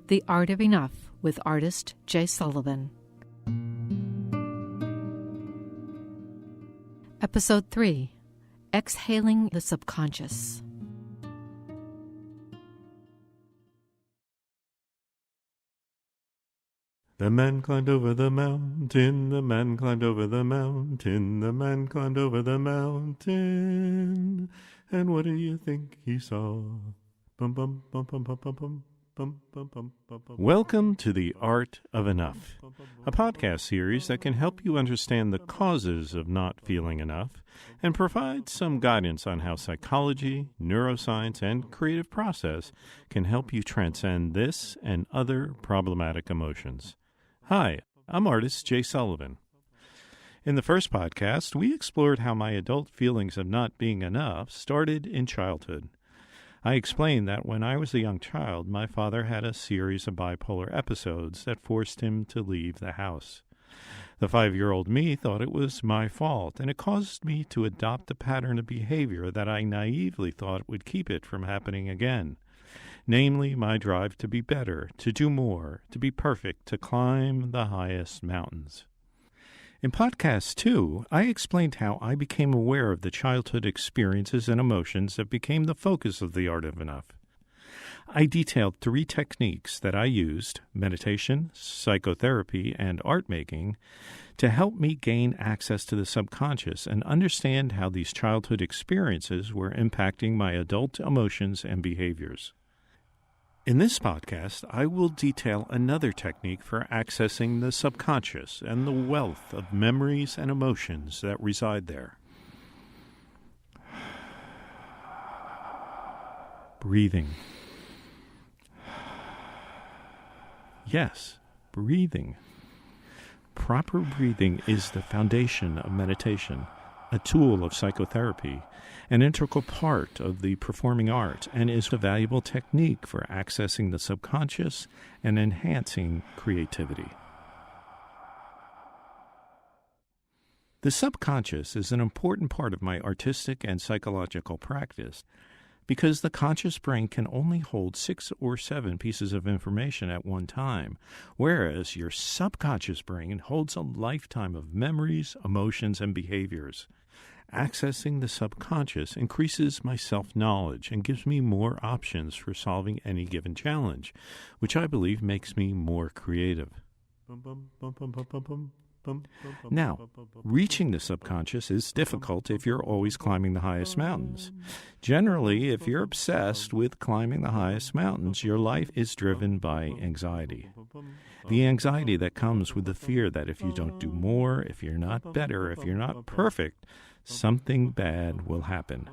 The Art of Enough with artist Jay Sullivan. Episode 3, Exhaling the Subconscious. The man climbed over the mountain, the man climbed over the mountain, the man climbed over the mountain. And what do you think he saw? Bum, bum, bum, bum, bum, bum, bum. Welcome to The Art of Enough, a podcast series that can help you understand the causes of not feeling enough and provide some guidance on how psychology, neuroscience, and creative process can help you transcend this and other problematic emotions. Hi, I'm artist Jay Sullivan. In the first podcast, we explored how my adult feelings of not being enough started in childhood. I explained that when I was a young child, my father had a series of bipolar episodes that forced him to leave the house. The 5-year-old me thought it was my fault, and it caused me to adopt a pattern of behavior that I naively thought would keep it from happening again. Namely, my drive to be better, to do more, to be perfect, to climb the highest mountains. In Podcast 2, I explained how I became aware of the childhood experiences and emotions that became the focus of The Art of Enough. I detailed 3 techniques that I used, meditation, psychotherapy, and art making, to help me gain access to the subconscious and understand how these childhood experiences were impacting my adult emotions and behaviors. In this podcast, I will detail another technique for accessing the subconscious and the wealth of memories and emotions that reside there. Breathing. Yes, breathing. Proper breathing is the foundation of meditation, a tool of psychotherapy, an integral part of the performing art, and is a valuable technique for accessing the subconscious and enhancing creativity. The subconscious is an important part of my artistic and psychological practice because the conscious brain can only hold 6 or 7 pieces of information at one time, whereas your subconscious brain holds a lifetime of memories, emotions, and behaviors. Accessing the subconscious increases my self-knowledge and gives me more options for solving any given challenge, which I believe makes me more creative. Now, reaching the subconscious is difficult if you're always climbing the highest mountains. Generally, if you're obsessed with climbing the highest mountains, your life is driven by anxiety. The anxiety that comes with the fear that if you don't do more, if you're not better, if you're not perfect, something bad will happen.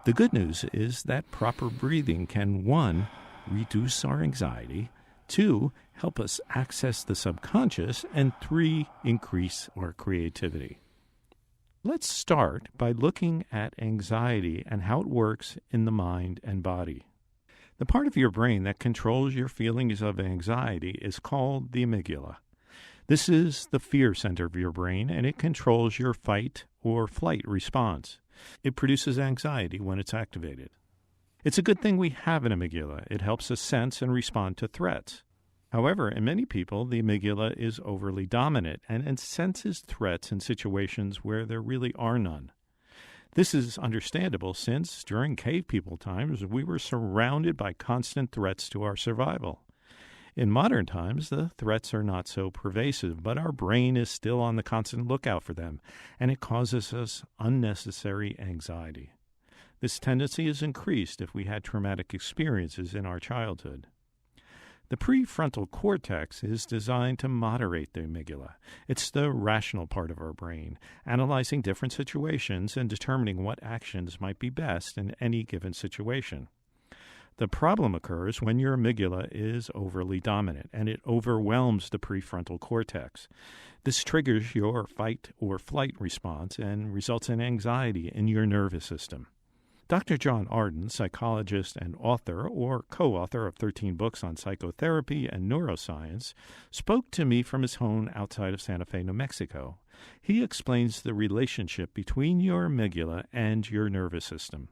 The good news is that proper breathing can 1, reduce our anxiety, 2, help us access the subconscious, and 3, increase our creativity. Let's start by looking at anxiety and how it works in the mind and body. The part of your brain that controls your feelings of anxiety is called the amygdala. This is the fear center of your brain, and it controls your fight or flight response. It produces anxiety when it's activated. It's a good thing we have an amygdala. It helps us sense and respond to threats. However, in many people, the amygdala is overly dominant and senses threats in situations where there really are none. This is understandable since, during cave people times, we were surrounded by constant threats to our survival. In modern times, the threats are not so pervasive, but our brain is still on the constant lookout for them, and it causes us unnecessary anxiety. This tendency is increased if we had traumatic experiences in our childhood. The prefrontal cortex is designed to moderate the amygdala. It's the rational part of our brain, analyzing different situations and determining what actions might be best in any given situation. The problem occurs when your amygdala is overly dominant and it overwhelms the prefrontal cortex. This triggers your fight or flight response and results in anxiety in your nervous system. Dr. John Arden, psychologist and author or co-author of 13 books on psychotherapy and neuroscience, spoke to me from his home outside of Santa Fe, New Mexico. He explains the relationship between your amygdala and your nervous system.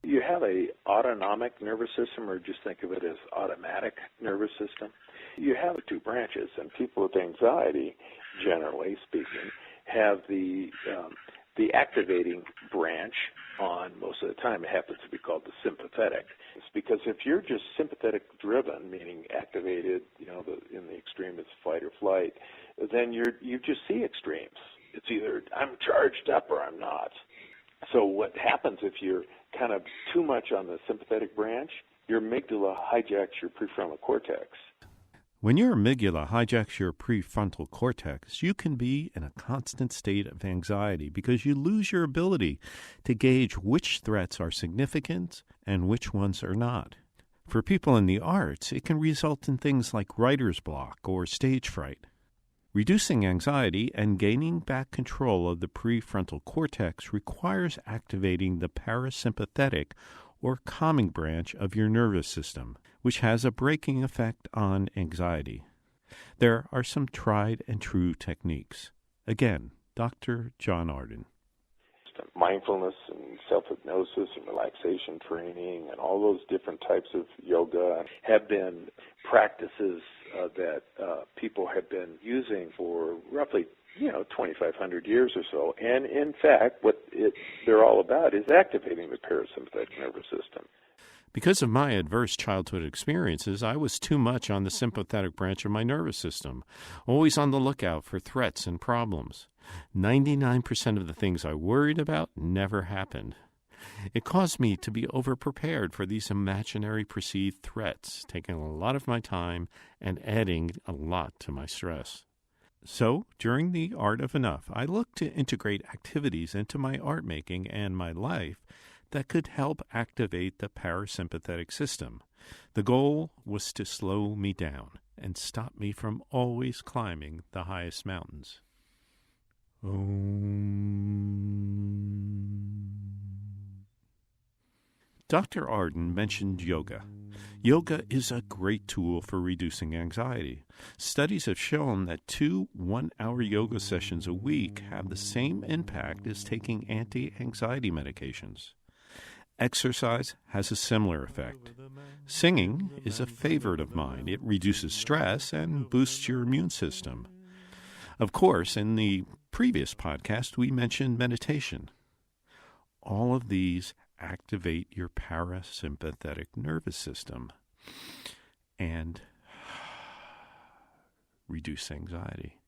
You have have a autonomic nervous system, or just think of it as automatic nervous system, you have two branches, and people with anxiety, generally speaking, have the activating branch on most of the time. It happens to be called the sympathetic. It's because if you're just sympathetic driven, meaning activated, in the extreme it's fight or flight, then you just see extremes. It's either I'm charged up or I'm not. So what happens if you're kind of too much on the sympathetic branch, your amygdala hijacks your prefrontal cortex. When your amygdala hijacks your prefrontal cortex, you can be in a constant state of anxiety because you lose your ability to gauge which threats are significant and which ones are not. For people in the arts, it can result in things like writer's block or stage fright. Reducing anxiety and gaining back control of the prefrontal cortex requires activating the parasympathetic or calming branch of your nervous system, which has a braking effect on anxiety. There are some tried and true techniques. Again, Dr. John Arden. Mindfulness and self-hypnosis and relaxation training and all those different types of yoga have been practices that people have been using for roughly 2,500 years or so. And in fact, what they're all about is activating the parasympathetic nervous system. Because of my adverse childhood experiences, I was too much on the sympathetic branch of my nervous system, always on the lookout for threats and problems. 99% of the things I worried about never happened. It caused me to be overprepared for these imaginary perceived threats, taking a lot of my time and adding a lot to my stress. So, during the Art of Enough, I looked to integrate activities into my art making and my life that could help activate the parasympathetic system. The goal was to slow me down and stop me from always climbing the highest mountains. Dr. Arden mentioned yoga. Yoga is a great tool for reducing anxiety. Studies have shown that 2 one-hour yoga sessions a week have the same impact as taking anti-anxiety medications. Exercise has a similar effect. Singing is a favorite of mine. It reduces stress and boosts your immune system. Of course, in the previous podcast, we mentioned meditation. All of these activate your parasympathetic nervous system and reduce anxiety.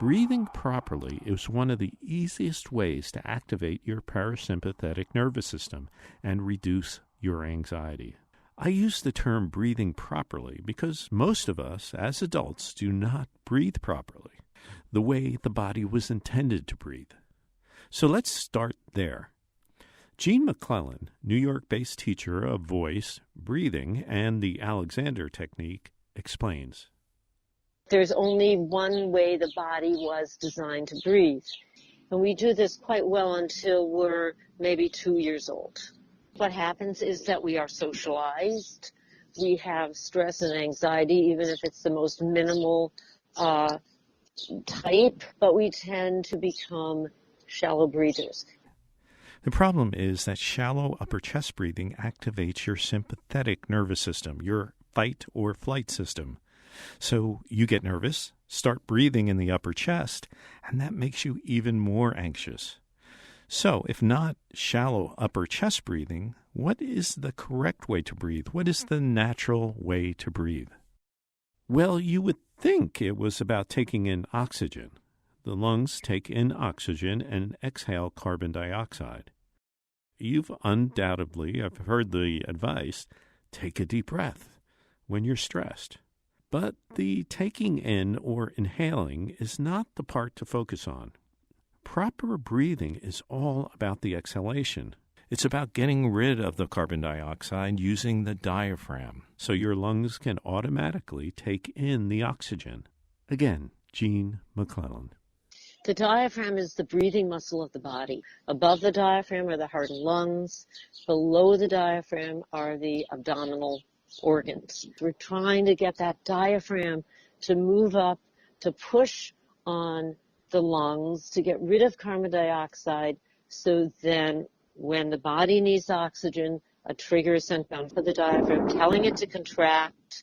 Breathing properly is one of the easiest ways to activate your parasympathetic nervous system and reduce your anxiety. I use the term breathing properly because most of us, as adults, do not breathe properly the way the body was intended to breathe. So let's start there. Jean McClelland, New York-based teacher of voice, breathing, and the Alexander technique, explains. There's only one way the body was designed to breathe. And we do this quite well until we're maybe 2 years old. What happens is that we are socialized. We have stress and anxiety, even if it's the most minimal type, but we tend to become shallow breathers. The problem is that shallow upper chest breathing activates your sympathetic nervous system, your fight or flight system. So you get nervous, start breathing in the upper chest, and that makes you even more anxious. So if not shallow upper chest breathing, what is the correct way to breathe? What is the natural way to breathe? Well, you would think it was about taking in oxygen. The lungs take in oxygen and exhale carbon dioxide. You've undoubtedly, I've heard the advice, take a deep breath when you're stressed. But the taking in or inhaling is not the part to focus on. Proper breathing is all about the exhalation. It's about getting rid of the carbon dioxide using the diaphragm, so your lungs can automatically take in the oxygen. Again, Jean McClelland. The diaphragm is the breathing muscle of the body. Above the diaphragm are the heart and lungs. Below the diaphragm are the abdominal organs. We're trying to get that diaphragm to move up, to push on the lungs to get rid of carbon dioxide, so then when the body needs oxygen, a trigger is sent down for the diaphragm, telling it to contract,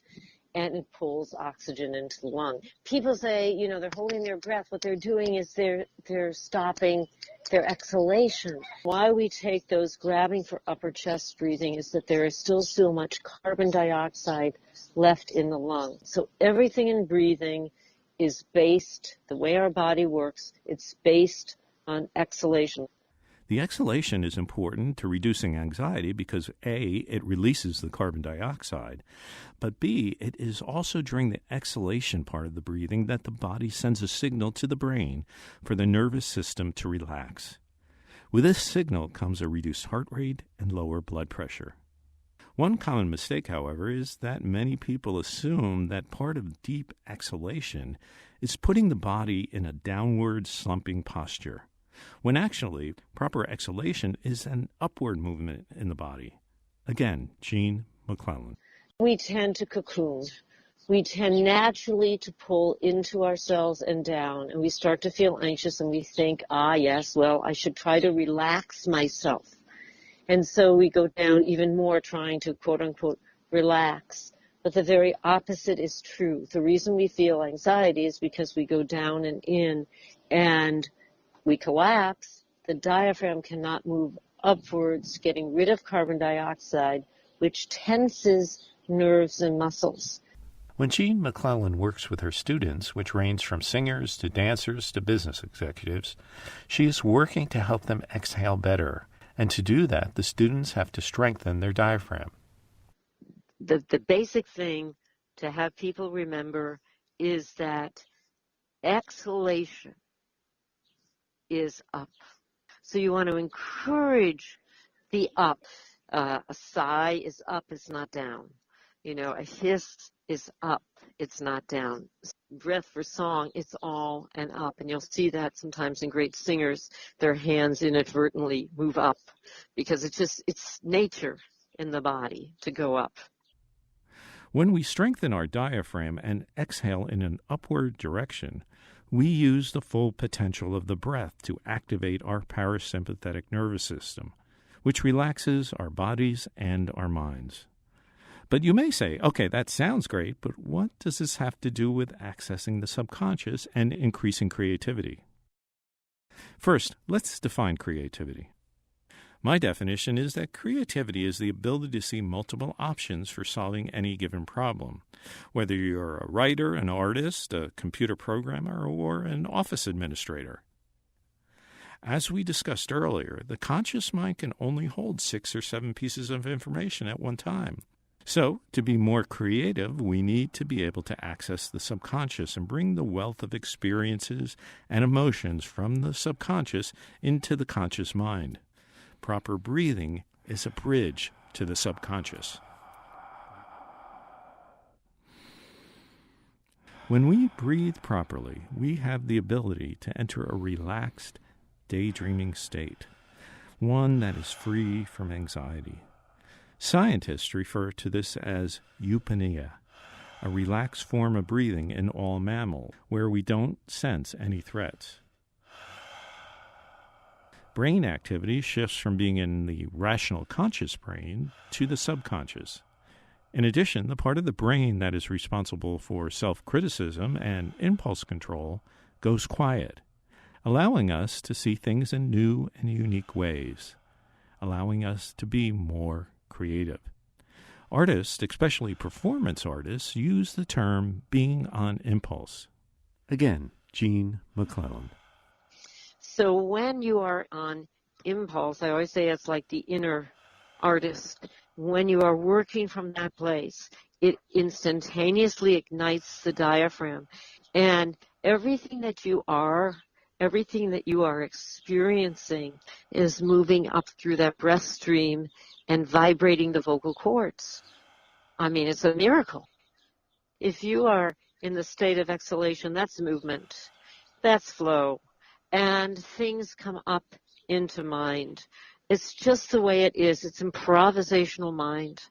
and it pulls oxygen into the lung. People say, they're holding their breath. What they're doing is they're stopping their exhalation. Why we take those grabbing for upper chest breathing is that there is still so much carbon dioxide left in the lung. So everything in breathing is based, the way our body works, it's based on exhalation. The exhalation is important to reducing anxiety because A, it releases the carbon dioxide, but B, it is also during the exhalation part of the breathing that the body sends a signal to the brain for the nervous system to relax. With this signal comes a reduced heart rate and lower blood pressure. One common mistake, however, is that many people assume that part of deep exhalation is putting the body in a downward slumping posture, when actually proper exhalation is an upward movement in the body. Again, Jean McClelland. We tend to cocoon. We tend naturally to pull into ourselves and down, and we start to feel anxious and we think, yes, well, I should try to relax myself. And so we go down even more trying to, quote unquote, relax. But the very opposite is true. The reason we feel anxiety is because we go down and in and we collapse. The diaphragm cannot move upwards, getting rid of carbon dioxide, which tenses nerves and muscles. When Jean McClelland works with her students, which range from singers to dancers to business executives, she is working to help them exhale better. And to do that, the students have to strengthen their diaphragm. The basic thing to have people remember is that exhalation is up. So you want to encourage the up. A sigh is up, it's not down. A hiss is up, it's not down. Breath for song, it's all and up. And you'll see that sometimes in great singers, their hands inadvertently move up because it's nature in the body to go up. When we strengthen our diaphragm and exhale in an upward direction, we use the full potential of the breath to activate our parasympathetic nervous system, which relaxes our bodies and our minds. But you may say, okay, that sounds great, but what does this have to do with accessing the subconscious and increasing creativity? First, let's define creativity. My definition is that creativity is the ability to see multiple options for solving any given problem, whether you're a writer, an artist, a computer programmer, or an office administrator. As we discussed earlier, the conscious mind can only hold 6 or 7 pieces of information at one time. So, to be more creative, we need to be able to access the subconscious and bring the wealth of experiences and emotions from the subconscious into the conscious mind. Proper breathing is a bridge to the subconscious. When we breathe properly, we have the ability to enter a relaxed, daydreaming state, one that is free from anxiety. Scientists refer to this as eupnea, a relaxed form of breathing in all mammals, where we don't sense any threats. Brain activity shifts from being in the rational conscious brain to the subconscious. In addition, the part of the brain that is responsible for self-criticism and impulse control goes quiet, allowing us to see things in new and unique ways, allowing us to be more creative. Artists, especially performance artists, use the term being on impulse. Again, Jean McClelland. So when you are on impulse, I always say it's like the inner artist. When you are working from that place, it instantaneously ignites the diaphragm. And everything that you are experiencing is moving up through that breath stream and vibrating the vocal cords. I mean, it's a miracle. If you are in the state of exhalation, that's movement, that's flow. And things come up into mind. It's just the way it is. It's improvisational mind.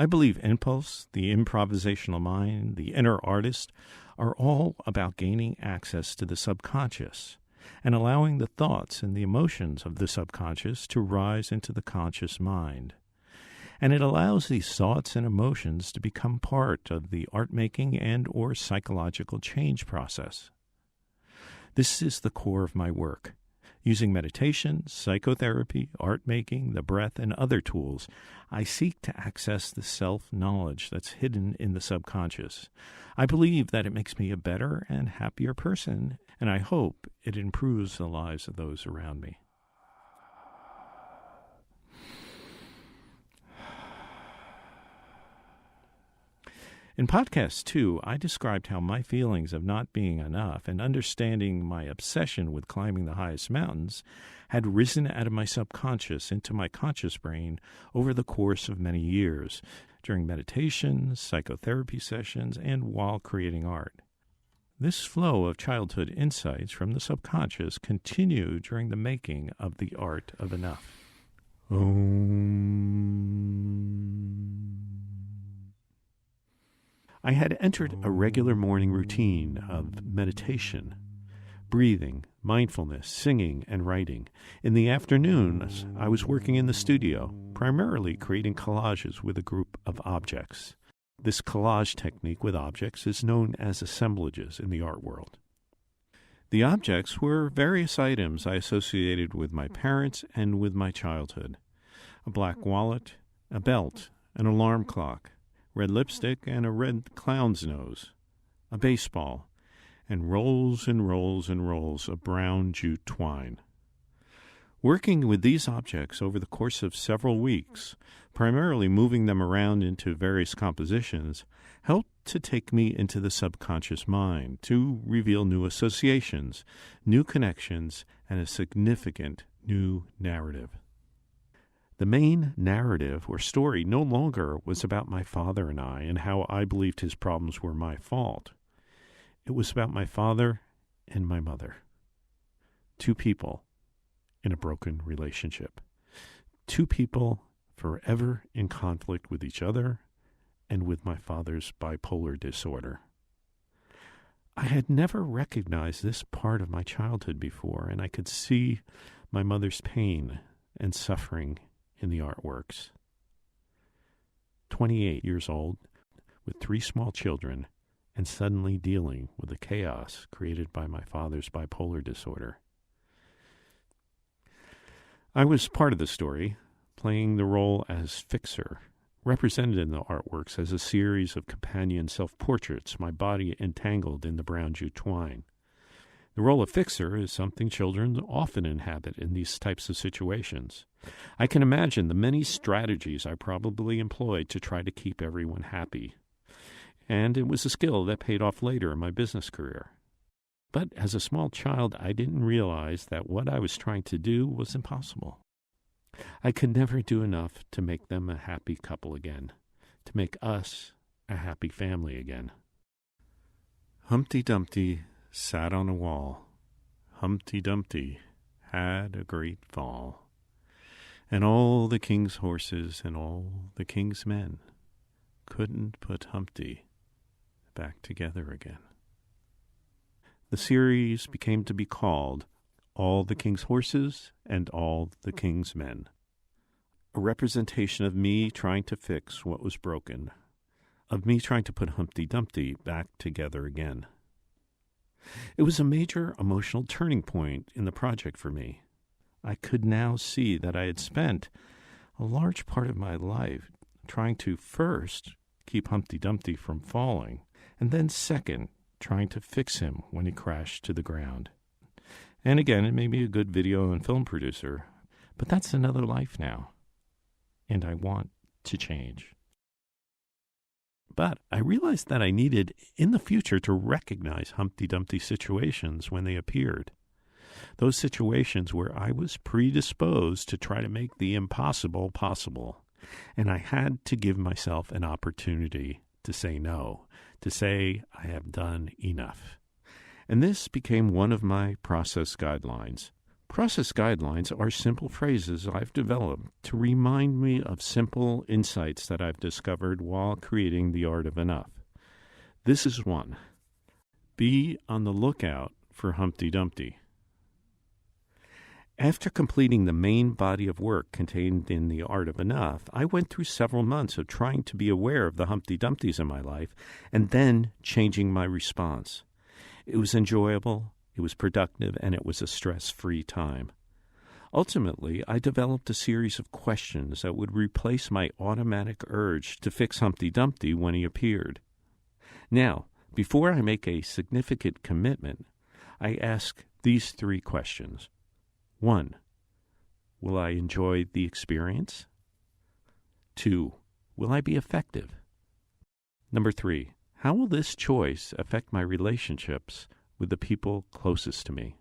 I believe impulse, the improvisational mind, the inner artist are all about gaining access to the subconscious and allowing the thoughts and the emotions of the subconscious to rise into the conscious mind. And it allows these thoughts and emotions to become part of the art-making and or psychological change process. This is the core of my work. Using meditation, psychotherapy, art-making, the breath, and other tools, I seek to access the self-knowledge that's hidden in the subconscious. I believe that it makes me a better and happier person, and I hope it improves the lives of those around me. In podcast 2, I described how my feelings of not being enough and understanding my obsession with climbing the highest mountains had risen out of my subconscious into my conscious brain over the course of many years, during meditation, psychotherapy sessions, and while creating art. This flow of childhood insights from the subconscious continued during the making of The Art of Enough. I had entered a regular morning routine of meditation, breathing, mindfulness, singing, and writing. In the afternoons, I was working in the studio, primarily creating collages with a group of objects. This collage technique with objects is known as assemblages in the art world. The objects were various items I associated with my parents and with my childhood. A black wallet, a belt, an alarm clock, red lipstick, and a red clown's nose, a baseball, and rolls and rolls and rolls of brown jute twine. Working with these objects over the course of several weeks, primarily moving them around into various compositions, helped to take me into the subconscious mind, to reveal new associations, new connections, and a significant new narrative. The main narrative or story no longer was about my father and I and how I believed his problems were my fault. It was about my father and my mother. Two people in a broken relationship. Two people forever in conflict with each other and with my father's bipolar disorder. I had never recognized this part of my childhood before, and I could see my mother's pain and suffering in the artworks. 28 years old, with 3 small children, and suddenly dealing with the chaos created by my father's bipolar disorder. I was part of the story, playing the role as Fixer, represented in the artworks as a series of companion self-portraits, my body entangled in the brown jute twine. The role of fixer is something children often inhabit in these types of situations. I can imagine the many strategies I probably employed to try to keep everyone happy. And it was a skill that paid off later in my business career. But as a small child, I didn't realize that what I was trying to do was impossible. I could never do enough to make them a happy couple again, to make us a happy family again. Humpty Dumpty sat on a wall. Humpty Dumpty had a great fall. And all the king's horses and all the king's men couldn't put Humpty back together again. The series became to be called All the King's Horses and All the King's Men, a representation of me trying to fix what was broken, of me trying to put Humpty Dumpty back together again. It was a major emotional turning point in the project for me. I could now see that I had spent a large part of my life trying to first keep Humpty Dumpty from falling, and then second, trying to fix him when he crashed to the ground. And again, it made me a good video and film producer, but that's another life now, and I want to change. But I realized that I needed, in the future, to recognize Humpty Dumpty situations when they appeared. Those situations where I was predisposed to try to make the impossible possible, and I had to give myself an opportunity to say no, to say I have done enough. And this became one of my process guidelines. Process guidelines are simple phrases I've developed to remind me of simple insights that I've discovered while creating the art of enough. This is one. Be on the lookout for Humpty Dumpty. After completing the main body of work contained in The Art of Enough, I went through several months of trying to be aware of the Humpty Dumptys in my life and then changing my response. It was enjoyable, it was productive, and it was a stress-free time. Ultimately, I developed a series of questions that would replace my automatic urge to fix Humpty Dumpty when he appeared. Now, before I make a significant commitment, I ask these 3 questions. 1. Will I enjoy the experience? 2. Will I be effective? Number 3. How will this choice affect my relationships with the people closest to me?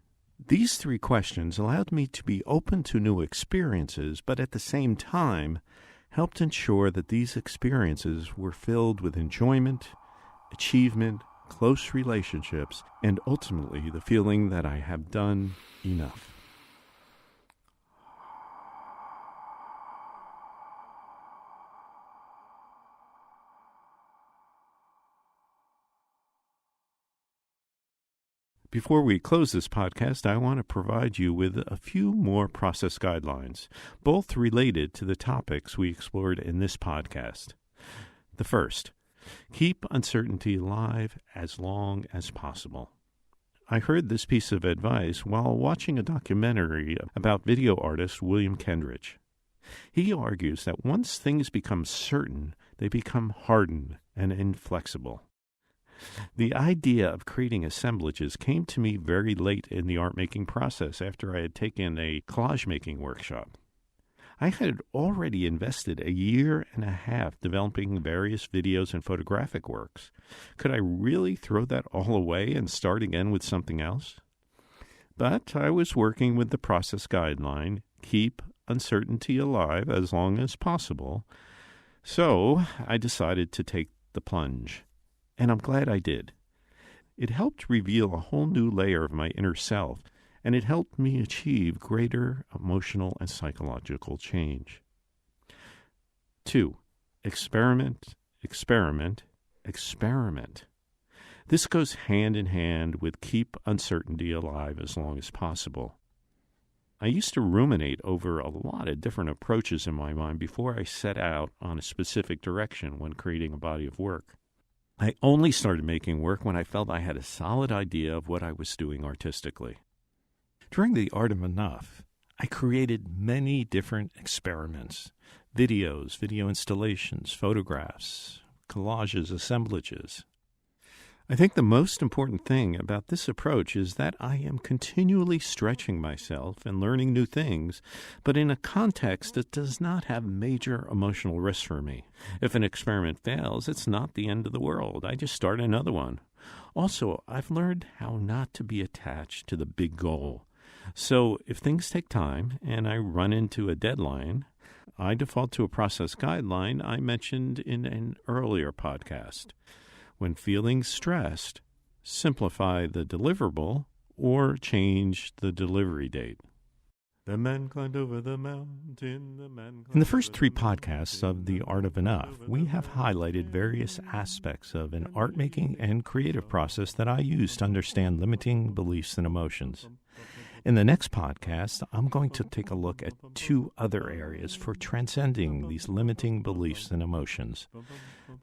These 3 questions allowed me to be open to new experiences, but at the same time helped ensure that these experiences were filled with enjoyment, achievement, close relationships, and ultimately the feeling that I have done enough. Before we close this podcast, I want to provide you with a few more process guidelines, both related to the topics we explored in this podcast. The first, keep uncertainty alive as long as possible. I heard this piece of advice while watching a documentary about video artist William Kendridge. He argues that once things become certain, they become hardened and inflexible. The idea of creating assemblages came to me very late in the art-making process after I had taken a collage-making workshop. I had already invested 1.5 years developing various videos and photographic works. Could I really throw that all away and start again with something else? But I was working with the process guideline, keep uncertainty alive as long as possible, so I decided to take the plunge. And I'm glad I did. It helped reveal a whole new layer of my inner self, and it helped me achieve greater emotional and psychological change. 2. Experiment, experiment, experiment. This goes hand in hand with keep uncertainty alive as long as possible. I used to ruminate over a lot of different approaches in my mind before I set out on a specific direction when creating a body of work. I only started making work when I felt I had a solid idea of what I was doing artistically. During the Art of Enough, I created many different experiments, videos, video installations, photographs, collages, assemblages. I think the most important thing about this approach is that I am continually stretching myself and learning new things, but in a context that does not have major emotional risks for me. If an experiment fails, it's not the end of the world. I just start another one. Also, I've learned how not to be attached to the big goal. So if things take time and I run into a deadline, I default to a process guideline I mentioned in an earlier podcast. When feeling stressed, simplify the deliverable or change the delivery date. The man climbed over the mountain. In the first 3 podcasts of The Art of Enough, we have highlighted various aspects of an art-making and creative process that I use to understand limiting beliefs and emotions. In the next podcast, I'm going to take a look at 2 other areas for transcending these limiting beliefs and emotions.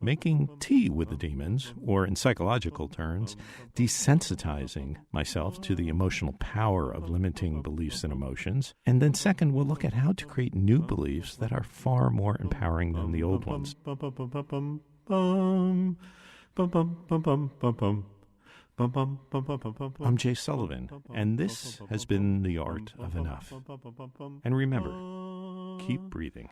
Making tea with the demons, or in psychological terms, desensitizing myself to the emotional power of limiting beliefs and emotions. And then second, we'll look at how to create new beliefs that are far more empowering than the old ones. I'm Jay Sullivan, and this has been The Art of Enough. And remember, keep breathing.